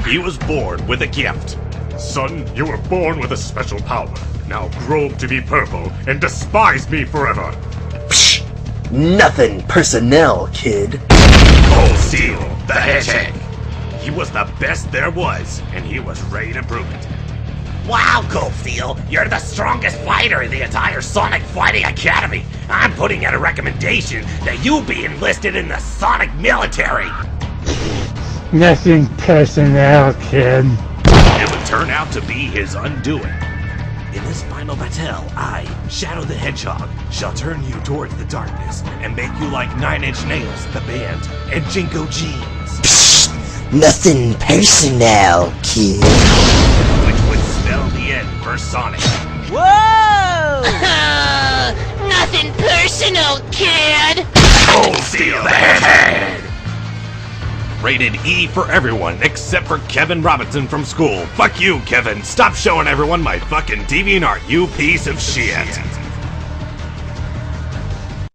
He was born with a gift. Son, you were born with a special power. Now grow up to be purple and despise me forever. Psh! Nothing personnel, kid. Coldsteel, the hedgehog. He was the best there was, and he was ready to prove it. Wow, Coldsteel, you're the strongest fighter in the entire Sonic Fighting Academy. I'm putting out a recommendation that you be enlisted in the Sonic military. Nothing personnel, kid. It would turn out to be his undoing. In this final battle, I, Shadow the Hedgehog, shall turn you towards the darkness and make you like 9 Inch Nails, the band, and Jinko Jeans. Psh! Nothing personnel, kid. Which would spell the end for Sonic. Whoa! Nothing personal, kid! Coldsteel the Hedgehog! Rated E for everyone except for Kevin Robinson from school. Fuck you, Kevin. Stop showing everyone my fucking DeviantArt, you piece of shit.